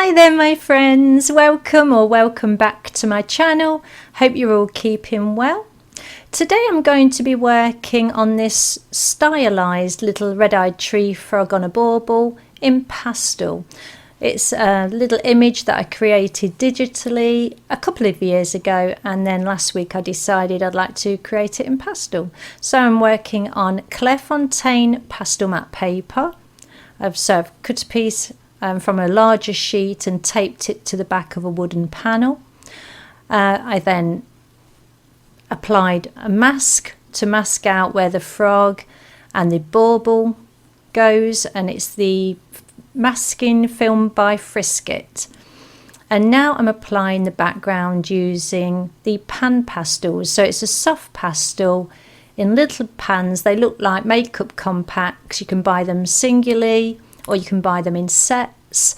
Hi there my friends, welcome back to my channel. Hope you're all keeping well. Today I'm going to be working on this stylized little red-eyed tree frog on a bauble in pastel. It's a little image that I created digitally a couple of years ago, and then last week I decided I'd like to create it in pastel. So I'm working on Clairefontaine pastel matte paper. I've cut a piece from a larger sheet and taped it to the back of a wooden panel. I then applied a mask to mask out where the frog and the bauble goes, and it's the masking film by Frisket. And now I'm applying the background using the PanPastels. So it's a soft pastel in little pans. They look like makeup compacts. You can buy them singularly or you can buy them in sets,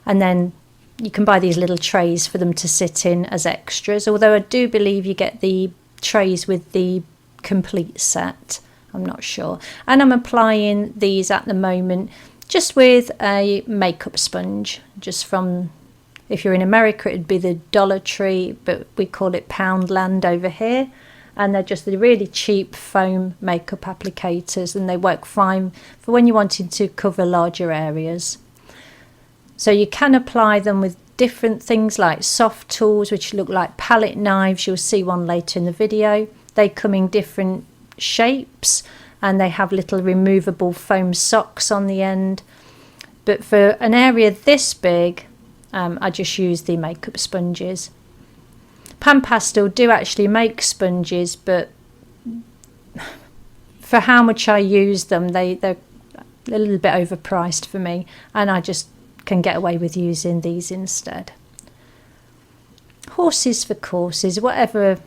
and then you can buy these little trays for them to sit in as extras, although I do believe you get the trays with the complete set. I'm not sure. And I'm applying these at the moment just with a makeup sponge, just from, if you're in America it'd be the Dollar Tree, but we call it Poundland over here. And they're just the really cheap foam makeup applicators, and they work fine for when you're wanting to cover larger areas. So you can apply them with different things like soft tools, which look like palette knives. You'll see one later in the video. They come in different shapes and they have little removable foam socks on the end. But for an area this big, I just use the makeup sponges. PanPastel do actually make sponges, but for how much I use them, they're a little bit overpriced for me, and I just can get away with using these instead. Horses for courses, whatever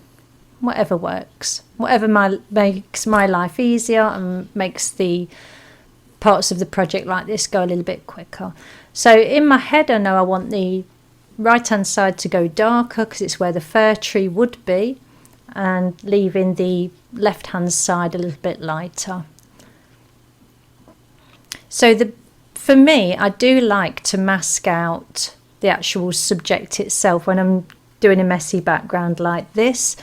works, whatever makes my life easier and makes the parts of the project like this go a little bit quicker. So in my head I know I want the right hand side to go darker because it's where the fir tree would be, and leaving the left hand side a little bit lighter. So for me, I do like to mask out the actual subject itself when I'm doing a messy background like this.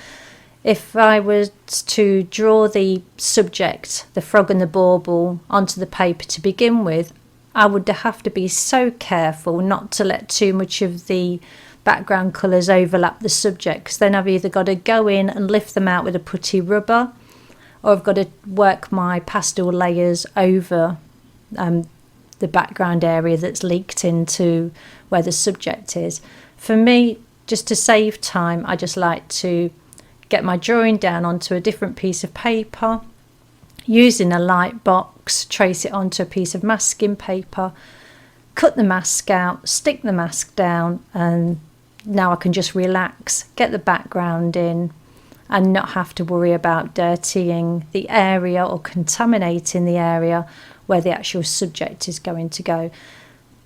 If I was to draw the subject, the frog and the bauble, onto the paper to begin with, I would have to be so careful not to let too much of the background colours overlap the subject, because then I've either got to go in and lift them out with a putty rubber, or I've got to work my pastel layers over the background area that's leaked into where the subject is. For me, just to save time, I just like to get my drawing down onto a different piece of paper, using a light box, trace it onto a piece of masking paper, cut the mask out, stick the mask down, and now I can just relax, get the background in, and not have to worry about dirtying the area or contaminating the area where the actual subject is going to go.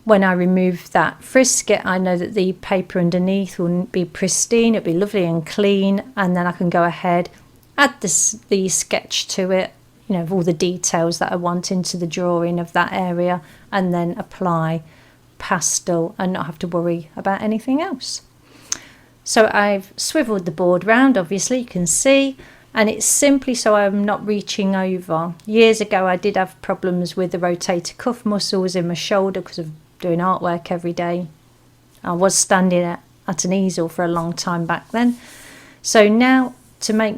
When I remove that Frisket, I know that the paper underneath will be pristine, it'll be lovely and clean, and then I can go ahead, add the sketch to it, you know, of all the details that I want into the drawing of that area, and then apply pastel and not have to worry about anything else. So I've swiveled the board round, obviously you can see, and it's simply so I'm not reaching over. Years ago I did have problems with the rotator cuff muscles in my shoulder because of doing artwork every day. I was standing at an easel for a long time back then. So now, to make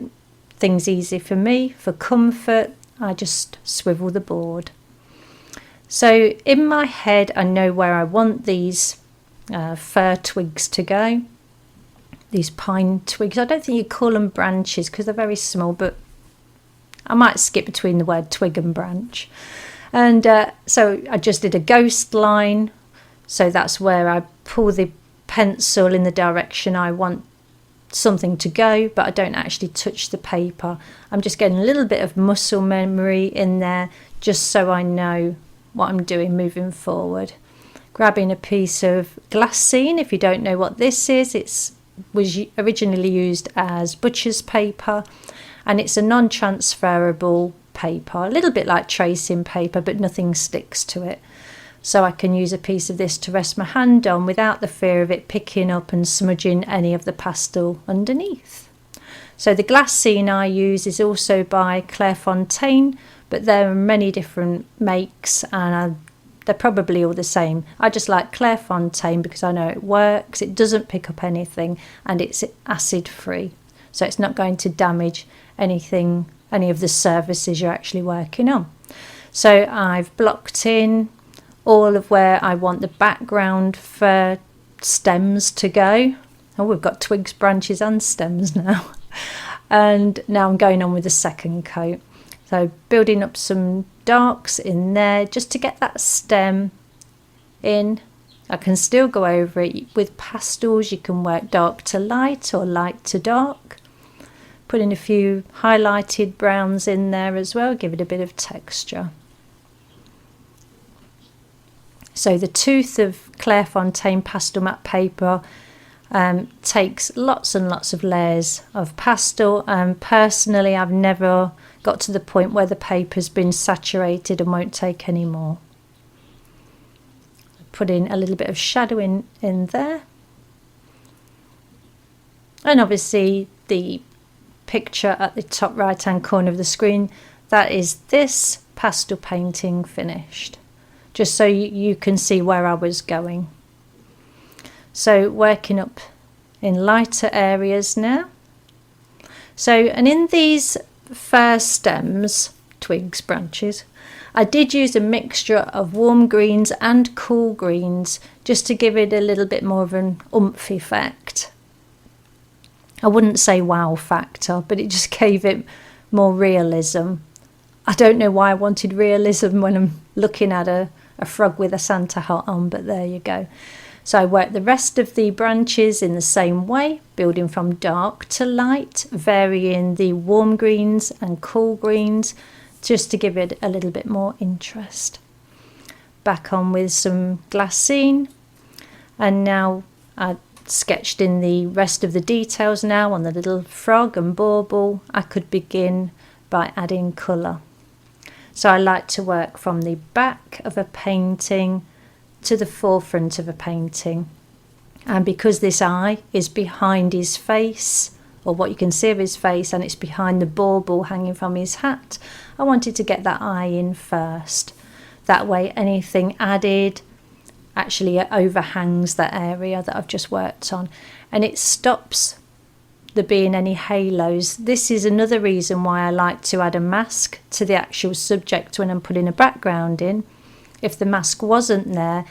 things easy for me, for comfort, I just swivel the board. So in my head I know where I want these fir twigs to go, these pine twigs. I don't think you call them branches because they're very small, but I might skip between the word twig and branch. And so I just did a ghost line, so that's where I pull the pencil in the direction I want something to go, but I don't actually touch the paper. I'm just getting a little bit of muscle memory in there, just so I know what I'm doing moving forward. Grabbing a piece of glassine. If you don't know what this is, it was originally used as butcher's paper, and it's a non-transferable paper, a little bit like tracing paper, but nothing sticks to it. so I can use a piece of this to rest my hand on without the fear of it picking up and smudging any of the pastel underneath. So the glass scene I use is also by Clairefontaine, but there are many different makes and they're probably all the same. I just like Clairefontaine because I know it works, it doesn't pick up anything, and it's acid free. So it's not going to damage anything, any of the surfaces you're actually working on. So I've blocked in all of where I want the background for stems to go. Oh, we've got twigs, branches and stems now. And now I'm going on with the second coat. So building up some darks in there just to get that stem in. I can still go over it with pastels. You can work dark to light or light to dark. Put in a few highlighted browns in there as well, give it a bit of texture. So the tooth of Clairefontaine pastel matte paper takes lots and lots of layers of pastel, and personally I've never got to the point where the paper's been saturated and won't take any more. Put in a little bit of shadow in there, and obviously the picture at the top right hand corner of the screen, that is this pastel painting finished, just so you can see where I was going. So working up in lighter areas now. So, and in these first stems, twigs, branches, I did use a mixture of warm greens and cool greens just to give it a little bit more of an oomph effect. I wouldn't say wow factor, but it just gave it more realism. I don't know why I wanted realism when I'm looking at a frog with a Santa hat on, but there you go. So I worked the rest of the branches in the same way, building from dark to light, varying the warm greens and cool greens just to give it a little bit more interest. Back on with some glassine, and now I sketched in the rest of the details now on the little frog and bauble. I could begin by adding colour. So I like to work from the back of a painting to the forefront of a painting, and because this eye is behind his face, or what you can see of his face, and it's behind the bauble hanging from his hat, I wanted to get that eye in first. That way anything added actually overhangs that area that I've just worked on, and it stops there being any halos. This is another reason why I like to add a mask to the actual subject when I'm putting a background in. If the mask wasn't there,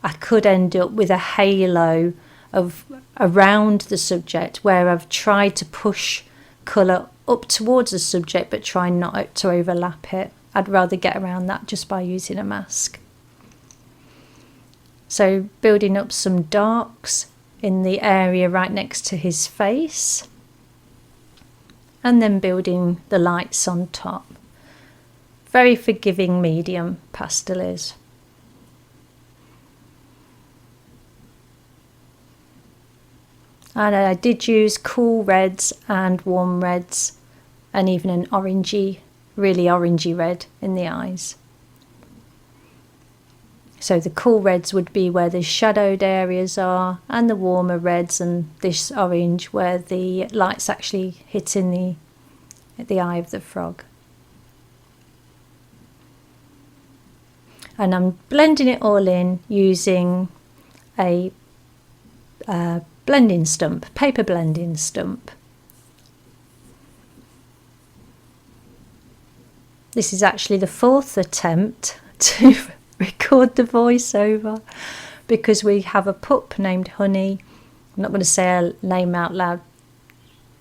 I could end up with a halo of around the subject where I've tried to push colour up towards the subject but try not to overlap it. I'd rather get around that just by using a mask. So building up some darks in the area right next to his face, and then building the lights on top. Very forgiving medium pastel is. And I did use cool reds and warm reds, and even an orangey, really orangey red in the eyes. So the cool reds would be where the shadowed areas are, and the warmer reds and this orange where the light's actually hitting the eye of the frog. And I'm blending it all in using a blending stump, paper blending stump. This is actually the fourth attempt to record the voiceover because we have a pup named Honey. I'm not going to say her name out loud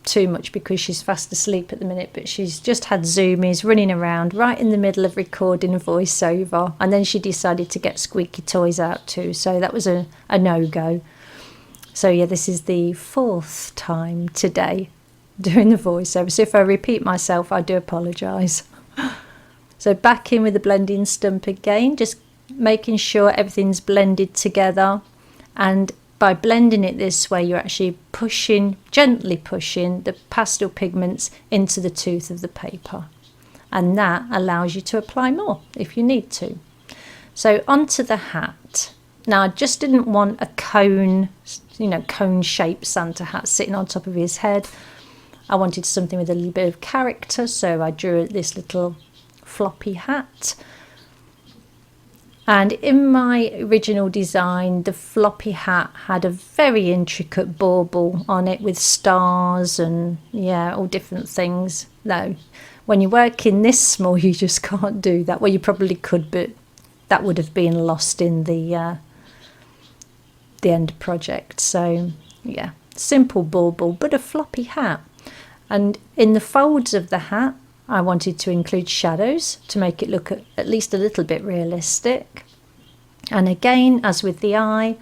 too much because she's fast asleep at the minute, but she's just had zoomies running around right in the middle of recording a voiceover, and then she decided to get squeaky toys out too, so that was a no-go. So yeah, this is the fourth time today doing the voiceover, so if I repeat myself I do apologise. So back in with the blending stump again, just making sure everything's blended together, and by blending it this way you're actually pushing, gently pushing the pastel pigments into the tooth of the paper, and that allows you to apply more if you need to. So onto the hat. Now I just didn't want a cone, cone shaped Santa hat sitting on top of his head. I wanted something with a little bit of character, so I drew this little floppy hat. And in my original design, the floppy hat had a very intricate bauble on it with stars and all different things. No, when you work in this small, you just can't do that. Well, you probably could, but that would have been lost in the end project. So yeah, simple bauble, but a floppy hat. And in the folds of the hat, I wanted to include shadows to make it look at least a little bit realistic. And again, as with the eye,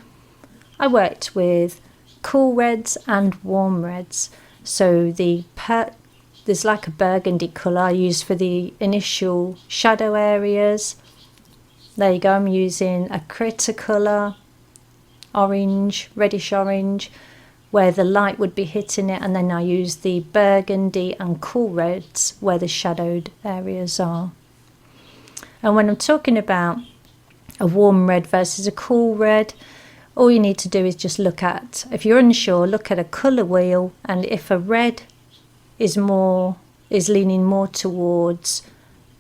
I worked with cool reds and warm reds. So there's like a burgundy colour I used for the initial shadow areas. There you go, I'm using a critter colour, orange, reddish orange, where the light would be hitting it, and then I use the burgundy and cool reds where the shadowed areas are. And when I'm talking about a warm red versus a cool red, all you need to do is just look at, if you're unsure, look at a colour wheel, and if a red is leaning more towards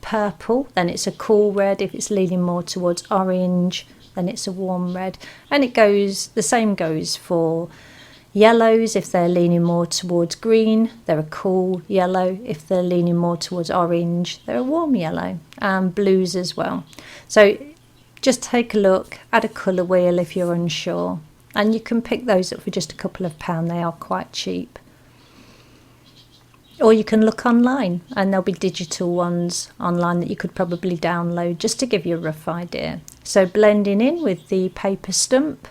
purple, then it's a cool red. If it's leaning more towards orange, then it's a warm red. And the same goes for yellows. If they're leaning more towards green, they're a cool yellow. If they're leaning more towards orange, they're a warm yellow. And blues as well. So just take a look at a colour wheel if you're unsure. And you can pick those up for just a couple of pounds. They are quite cheap. Or you can look online, and there'll be digital ones online that you could probably download just to give you a rough idea. So blending in with the paper stump.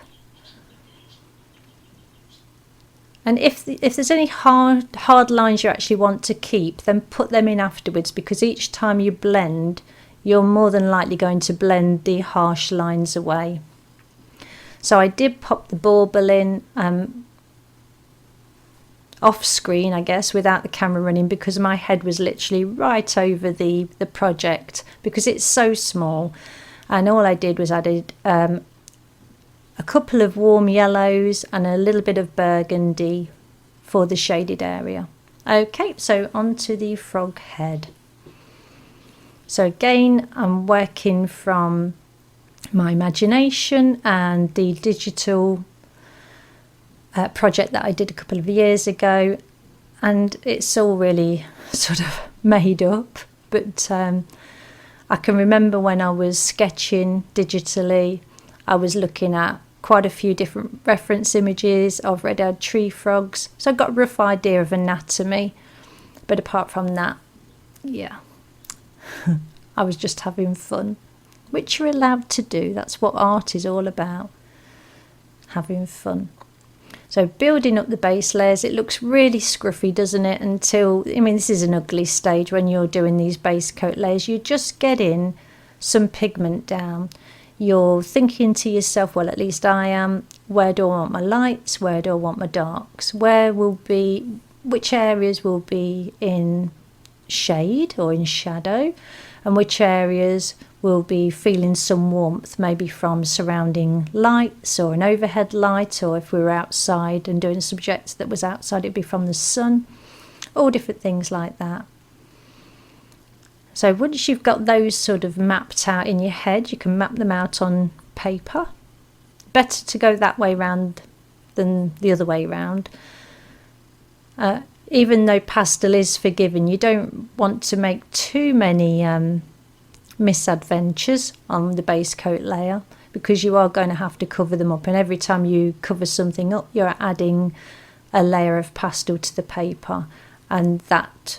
And if there's any hard lines you actually want to keep, then put them in afterwards, because each time you blend, you're more than likely going to blend the harsh lines away. So I did pop the bauble in off screen, I guess, without the camera running, because my head was literally right over the project, because it's so small. And all I did was added a couple of warm yellows and a little bit of burgundy for the shaded area. Okay, so onto the frog head. So again, I'm working from my imagination and the digital project that I did a couple of years ago, and it's all really sort of made up, but I can remember when I was sketching digitally, I was looking at quite a few different reference images of red-haired tree frogs, so I got a rough idea of anatomy, but apart from that, yeah, I was just having fun, which you're allowed to do. That's what art is all about, having fun. So building up the base layers, it looks really scruffy, doesn't it? This is an ugly stage when you're doing these base coat layers. You're just getting some pigment down. You're thinking to yourself, well, at least I am, where do I want my lights? Where do I want my darks? Which areas will be in shade or in shadow? And which areas will be feeling some warmth, maybe from surrounding lights or an overhead light, or if we were outside and doing a subject that was outside, it'd be from the sun, all different things like that. So once you've got those sort of mapped out in your head, you can map them out on paper. Better to go that way round than the other way round. Even though pastel is forgiving, you don't want to make too many misadventures on the base coat layer, because you are going to have to cover them up, and every time you cover something up, you're adding a layer of pastel to the paper, and that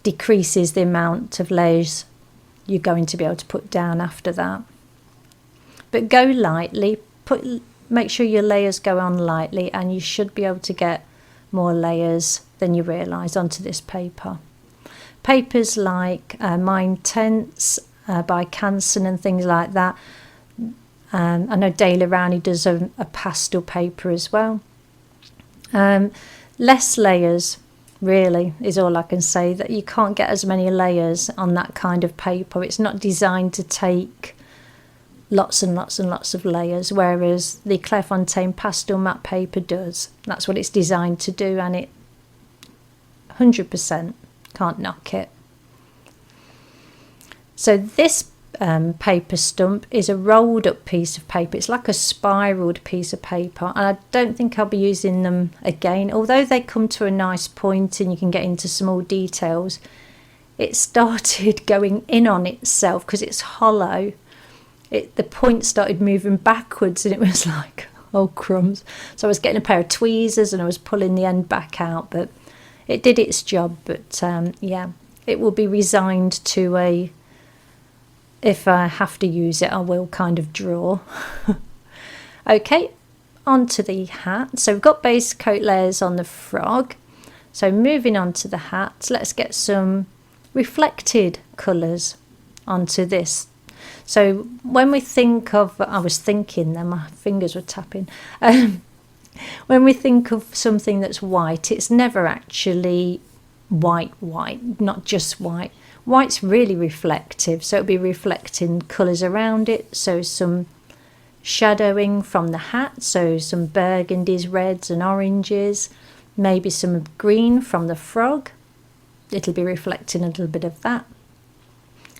decreases the amount of layers you're going to be able to put down after that. But go lightly, make sure your layers go on lightly, and you should be able to get more layers than you realise onto this paper. Papers like Mind Tense by Canson and things like that. I know Daler Rowney does a pastel paper as well. Less layers really, is all I can say. That you can't get as many layers on that kind of paper. It's not designed to take lots and lots and lots of layers, whereas the Clairefontaine pastel matte paper does. That's what it's designed to do, and it 100% can't knock it. So this paper stump is a rolled up piece of paper. It's like a spiraled piece of paper, and I don't think I'll be using them again, although they come to a nice point and you can get into small details. It started going in on itself because it's hollow. The point started moving backwards, and it was like, oh crumbs. So I was getting a pair of tweezers and I was pulling the end back out, but it did its job. But yeah, it will be resigned to a, if I have to use it, I will kind of draw. Okay, onto the hat. So we've got base coat layers on the frog. So moving on to the hat, let's get some reflected colours onto this. So when we think of, I was thinking then, my fingers were tapping. When we think of something that's white, it's never actually white, not just white. White's really reflective, so it'll be reflecting colours around it. So some shadowing from the hat, so some burgundies, reds and oranges, maybe some green from the frog. It'll be reflecting a little bit of that.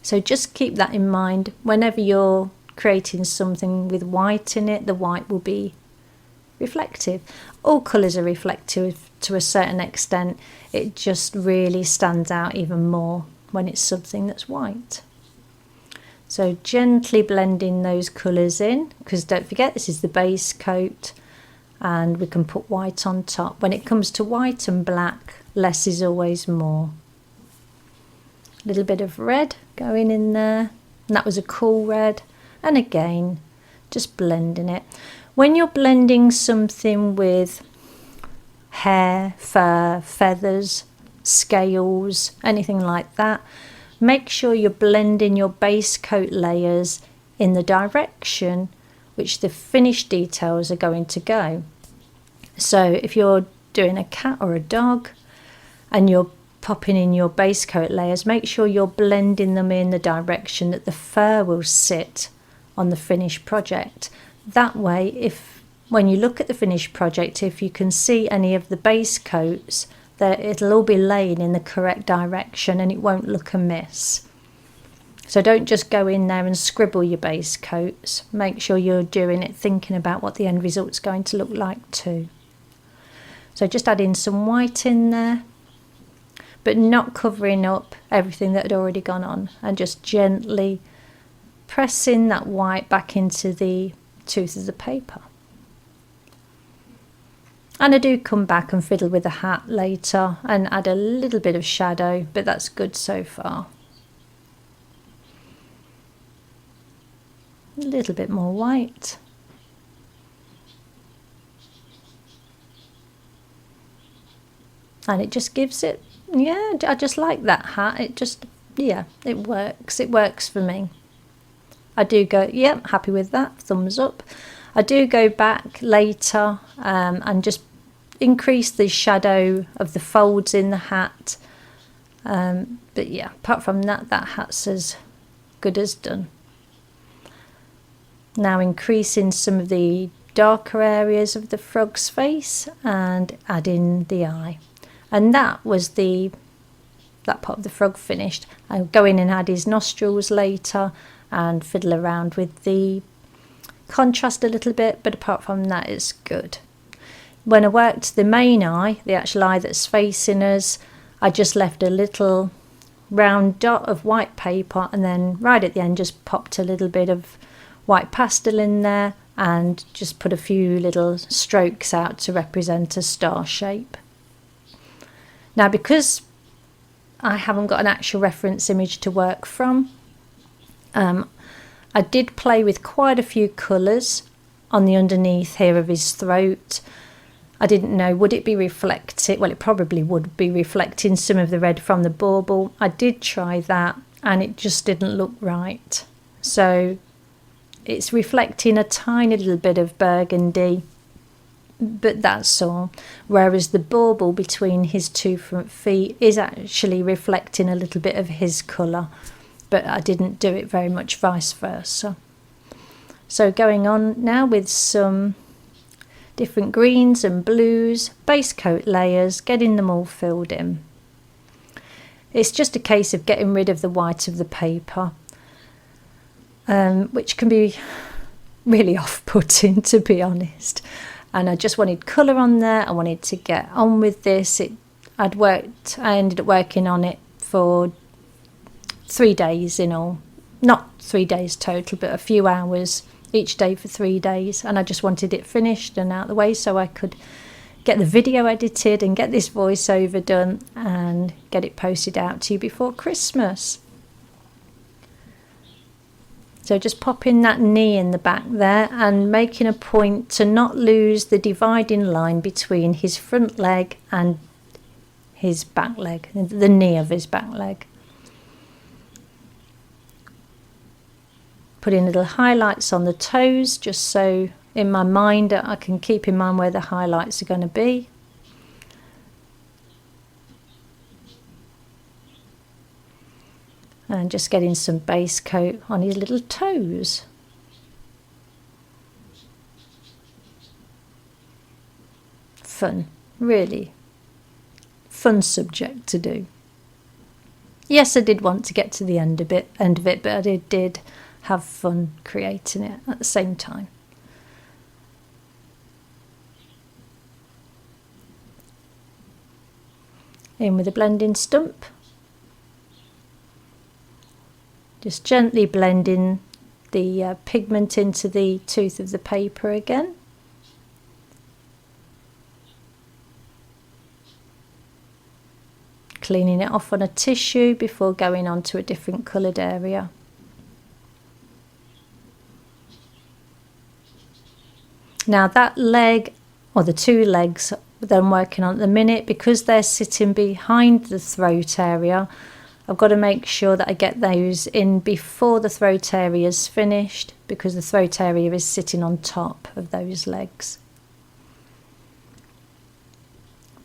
So just keep that in mind. Whenever you're creating something with white in it, the white will be reflective. All colours are reflective to a certain extent. It just really stands out even more when it's something that's white. So gently blending those colours in, because don't forget this is the base coat and we can put white on top. When it comes to white and black, less is always more. A little bit of red going in there, and that was a cool red, and again just blending it. When you're blending something with hair, fur, feathers, scales, anything like that, make sure you're blending your base coat layers in the direction which the finished details are going to go. So if you're doing a cat or a dog and you're popping in your base coat layers, make sure you're blending them in the direction that the fur will sit on the finished project. That way, when you look at the finished project, if you can see any of the base coats, that it'll all be laying in the correct direction and it won't look amiss. So don't just go in there and scribble your base coats. Make sure you're doing it thinking about what the end result's going to look like too. So just adding some white in there, but not covering up everything that had already gone on, and just gently pressing that white back into the tooth of the paper. And I do come back and fiddle with the hat later and add a little bit of shadow, but that's good so far. A little bit more white. And it just gives it, yeah, I just like that hat. It just, yeah, it works. It works for me. I do go, yeah, happy with that, thumbs up. I do go back later and just increase the shadow of the folds in the hat. But yeah, apart from that, that hat's as good as done. Now increasing some of the darker areas of the frog's face and adding the eye. And that was that part of the frog finished. I'll go in and add his nostrils later and fiddle around with the contrast a little bit, but apart from that, it's good. When I worked the main eye, the actual eye that's facing us, I just left a little round dot of white paper, and then right at the end just popped a little bit of white pastel in there and just put a few little strokes out to represent a star shape. Now, because I haven't got an actual reference image to work from, I did play with quite a few colours on the underneath here of his throat. I didn't know, would it be reflected? Well, it probably would be reflecting some of the red from the bauble. I did try that and it just didn't look right. So it's reflecting a tiny little bit of burgundy, but that's all. Whereas the bauble between his two front feet is actually reflecting a little bit of his colour, but I didn't do it very much vice versa. So going on now with some different greens and blues, base coat layers, getting them all filled in. It's just a case of getting rid of the white of the paper, which can be really off-putting, to be honest. And I just wanted colour on there. I wanted to get on with this. I ended up working on it for 3 days in all. Not 3 days total, but a few hours each day for 3 days. And I just wanted it finished and out of the way so I could get the video edited and get this voiceover done and get it posted out to you before Christmas. So just popping that knee in the back there and making a point to not lose the dividing line between his front leg and his back leg, the knee of his back leg. Putting little highlights on the toes just so in my mind I can keep in mind where the highlights are going to be. And just getting some base coat on his little toes. Fun, really fun subject to do. Yes, I did want to get to the end of it, but I did have fun creating it at the same time. In with a blending stump. Just gently blending the pigment into the tooth of the paper again. Cleaning it off on a tissue before going on to a different coloured area. Now that leg, or the two legs that I'm working on at the minute, because they're sitting behind the throat area, I've got to make sure that I get those in before the throat area is finished, because the throat area is sitting on top of those legs.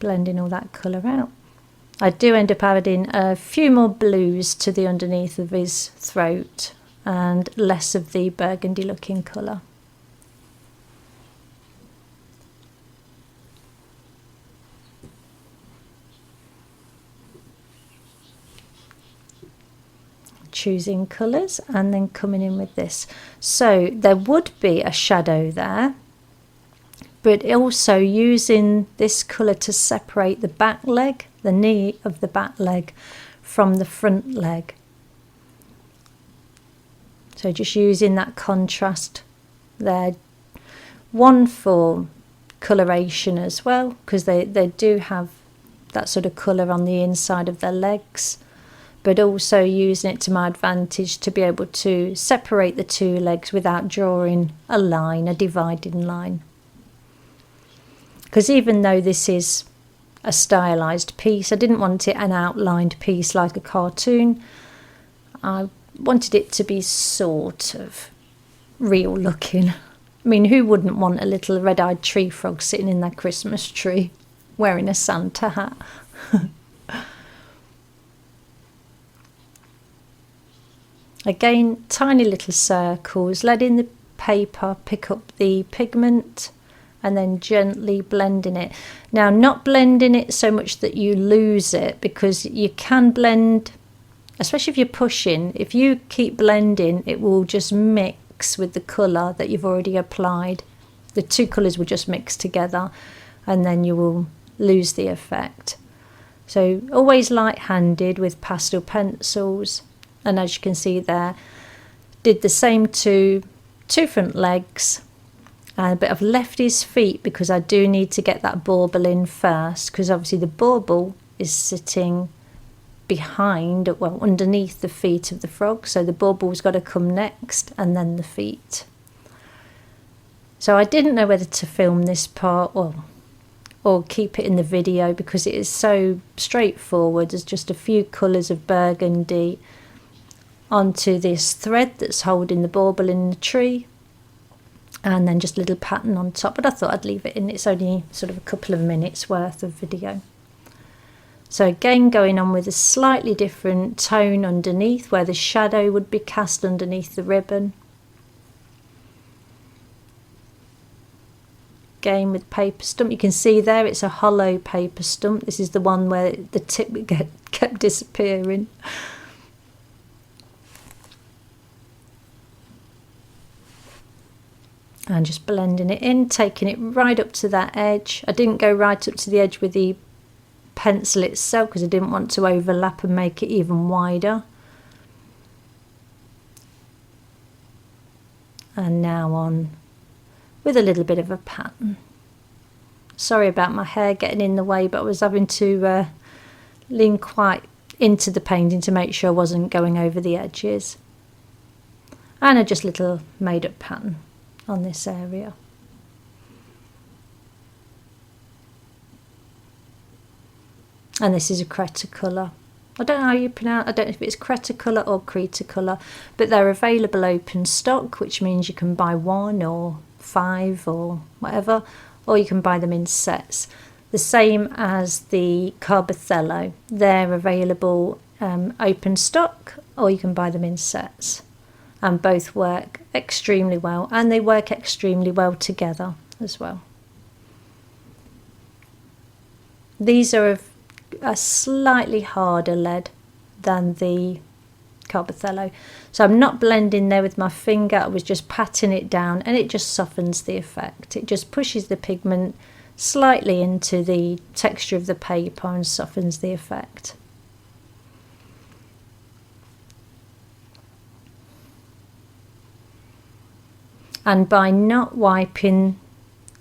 Blending all that colour out. I do end up adding a few more blues to the underneath of his throat and less of the burgundy looking colour. Choosing colours and then coming in with this. So there would be a shadow there, but also using this colour to separate the back leg, the knee of the back leg from the front leg. So just using that contrast there. One for coloration as well, because they do have that sort of colour on the inside of their legs, but also using it to my advantage to be able to separate the two legs without drawing a line, a dividing line. Because even though this is a stylized piece, I didn't want it an outlined piece like a cartoon. I wanted it to be sort of real looking. I mean, who wouldn't want a little red-eyed tree frog sitting in their Christmas tree wearing a Santa hat? Again, tiny little circles, letting the paper pick up the pigment and then gently blending it. Now, not blending it so much that you lose it, because you can blend, especially if you're pushing, if you keep blending, it will just mix with the colour that you've already applied. The two colours will just mix together and then you will lose the effect. So always light-handed with pastel pencils. And as you can see there, did the same to two front legs, but I've left his feet because I do need to get that bauble in first, because obviously the bauble is sitting behind, well, underneath the feet of the frog, so the bauble's got to come next and then the feet. So I didn't know whether to film this part or keep it in the video, because it is so straightforward. There's just a few colours of burgundy onto this thread that's holding the bauble in the tree, and then just a little pattern on top, but I thought I'd leave it in. It's only sort of a couple of minutes worth of video. So again, going on with a slightly different tone underneath where the shadow would be cast underneath the ribbon. Again with paper stump, you can see there it's a hollow paper stump. This is the one where the tip kept disappearing. And just blending it in, taking it right up to that edge. I didn't go right up to the edge with the pencil itself because I didn't want to overlap and make it even wider. And now on with a little bit of a pattern. Sorry about my hair getting in the way, but I was having to lean quite into the painting to make sure I wasn't going over the edges. And a just little made up pattern on this area. And this is a Cretacolor. I don't know how you pronounce, I don't know if it's Cretacolor or Cretacolor, but they're available open stock, which means you can buy 1 or 5 or whatever, or you can buy them in sets. The same as the Carbothello. They're available open stock, or you can buy them in sets. And both work extremely well, and they work extremely well together as well. These are of a slightly harder lead than the Carbothello, so I'm not blending there with my finger, I was just patting it down, and it just softens the effect. It just pushes the pigment slightly into the texture of the paper and softens the effect. And by not wiping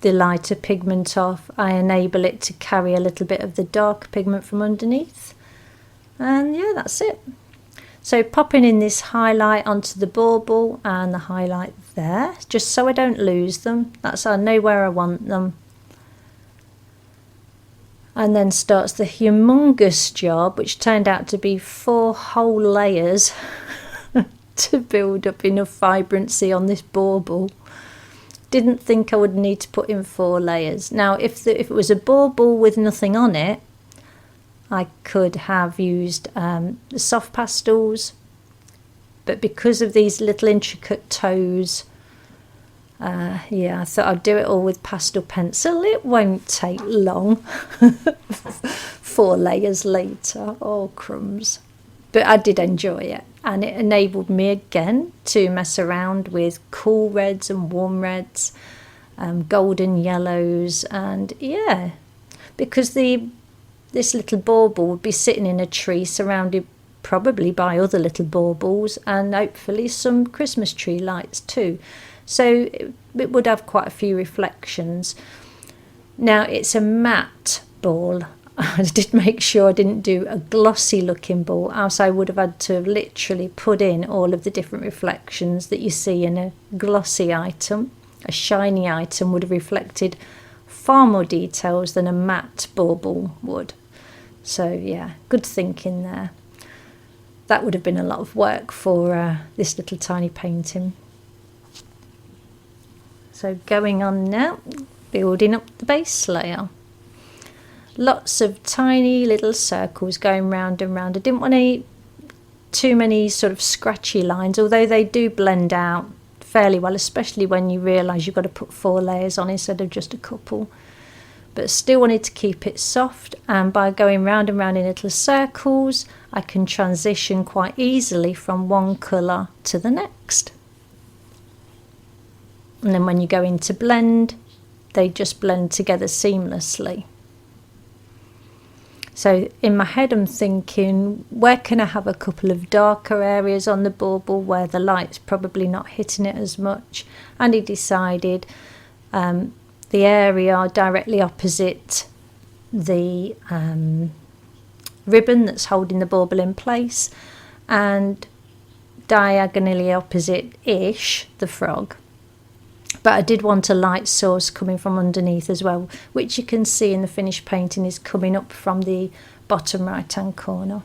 the lighter pigment off, I enable it to carry a little bit of the dark pigment from underneath. And yeah, that's it. So popping in this highlight onto the bauble and the highlight there, just so I don't lose them. That's, I know where I want them. And then starts the humongous job, which turned out to be 4 whole layers to build up enough vibrancy on this bauble. Didn't think I would need to put in 4 layers. Now if it was a bauble with nothing on it, I could have used the soft pastels, but because of these little intricate toes, yeah, I thought I'd do it all with pastel pencil. It won't take long. 4 layers later, oh crumbs. But I did enjoy it, and it enabled me again to mess around with cool reds and warm reds, golden yellows, and yeah, because this little bauble would be sitting in a tree surrounded probably by other little baubles and hopefully some Christmas tree lights too. So it would have quite a few reflections. Now it's a matte ball. I did make sure I didn't do a glossy looking ball, else I would have had to literally put in all of the different reflections that you see in a glossy item. A shiny item would have reflected far more details than a matte bauble would. So yeah, good thinking there. That would have been a lot of work for this little tiny painting. So going on now, building up the base layer. Lots of tiny little circles going round and round. I didn't want too many sort of scratchy lines, although they do blend out fairly well, especially when you realise you've got to put 4 layers on instead of just a couple. But still wanted to keep it soft, and by going round and round in little circles, I can transition quite easily from one colour to the next. And then when you go into blend, they just blend together seamlessly. So in my head I'm thinking, where can I have a couple of darker areas on the bauble where the light's probably not hitting it as much? And he decided the area directly opposite the ribbon that's holding the bauble in place, and diagonally opposite-ish the frog. But I did want a light source coming from underneath as well, which you can see in the finished painting is coming up from the bottom right hand corner.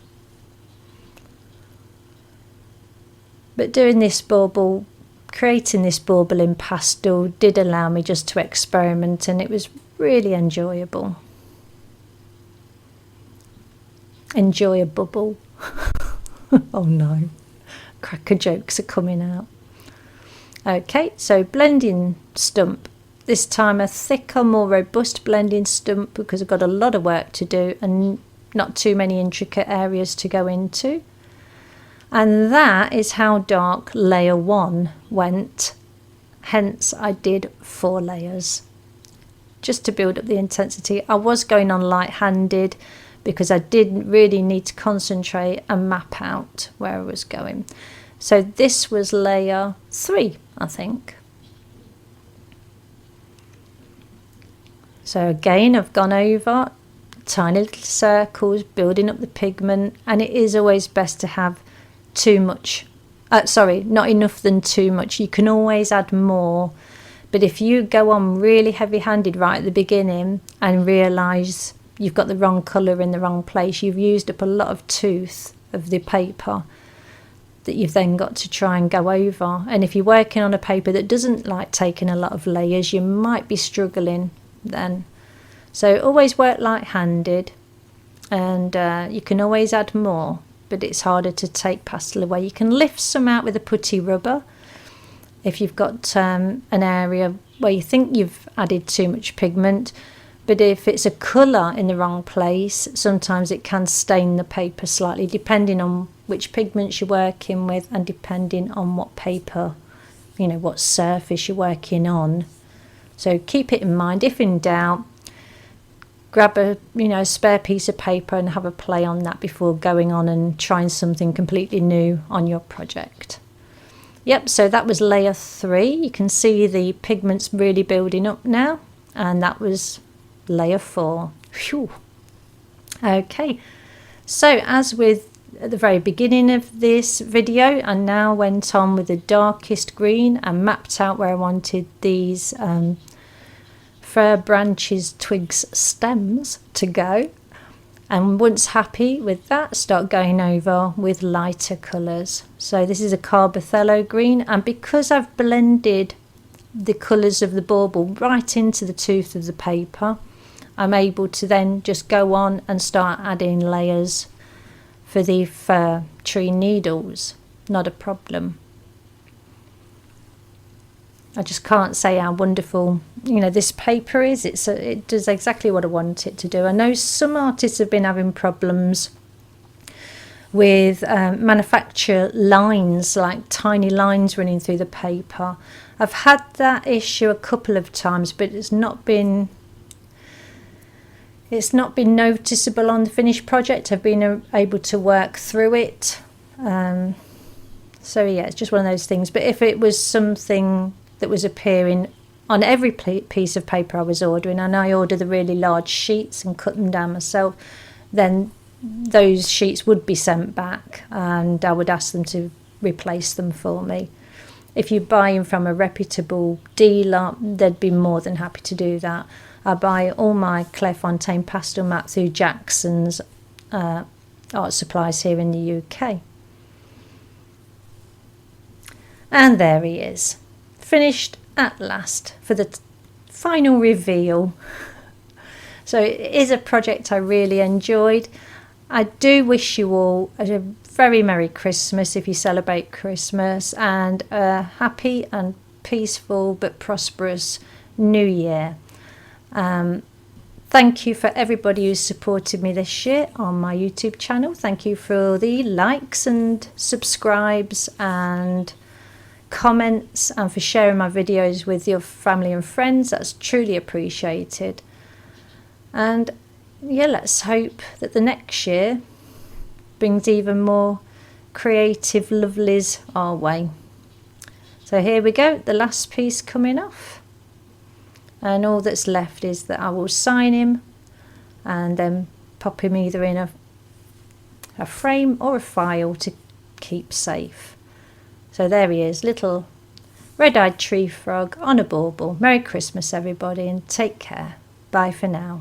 But doing this bauble creating this bauble in pastel did allow me just to experiment, and it was really enjoyable. Enjoy a bubble. Oh no, cracker jokes are coming out. Okay, so blending stump. This time a thicker, more robust blending stump because I've got a lot of work to do and not too many intricate areas to go into. And that is how dark layer 1 went. Hence I did 4 layers just to build up the intensity. I was going on light-handed because I didn't really need to concentrate and map out where I was going. So this was layer 3, I think. So again, I've gone over tiny little circles, building up the pigment, and it is always best to have too much, not enough than too much. You can always add more, but if you go on really heavy-handed right at the beginning and realise you've got the wrong colour in the wrong place, you've used up a lot of tooth of the paper that you've then got to try and go over. And if you're working on a paper that doesn't like taking a lot of layers, you might be struggling then. So always work light-handed, and you can always add more, but it's harder to take pastel away. You can lift some out with a putty rubber if you've got an area where you think you've added too much pigment, but if it's a colour in the wrong place, sometimes it can stain the paper slightly, depending on which pigments you're working with and depending on what paper, what surface you're working on. So keep it in mind. If in doubt, grab a spare piece of paper and have a play on that before going on and trying something completely new on your project. Yep, so that was layer 3. You can see the pigments really building up now, and that was layer 4. Whew. Okay, so as with at the very beginning of this video, I now went on with the darkest green and mapped out where I wanted these fir branches, twigs, stems to go, and once happy with that, start going over with lighter colours. So this is a Carbothello green, and because I've blended the colours of the bauble right into the tooth of the paper, I'm able to then just go on and start adding layers for the fir tree needles. Not a problem. I just can't say how wonderful this paper is. It does exactly what I want it to do. I know some artists have been having problems with manufacture lines, like tiny lines running through the paper. I've had that issue a couple of times, but it's not been noticeable on the finished project. I've been able to work through it. So yeah, it's just one of those things. But if it was something that was appearing on every piece of paper I was ordering, and I order the really large sheets and cut them down myself, then those sheets would be sent back and I would ask them to replace them for me. If you're buying from a reputable dealer, they'd be more than happy to do that. I buy all my Clairefontaine pastel mat through Jackson's art supplies here in the UK. And there he is, finished at last for the final reveal. So it is a project I really enjoyed. I do wish you all a very Merry Christmas if you celebrate Christmas, and a happy and peaceful but prosperous New Year. Thank you for everybody who supported me this year on my YouTube channel. Thank you for the likes and subscribes and comments, and for sharing my videos with your family and friends. That's truly appreciated. And yeah, let's hope that the next year brings even more creative lovelies our way. So here we go, the last piece coming off, and all that's left is that I will sign him and then pop him either in a frame or a file to keep safe. So there he is, little red-eyed tree frog on a bauble. Merry Christmas everybody, and take care. Bye for now.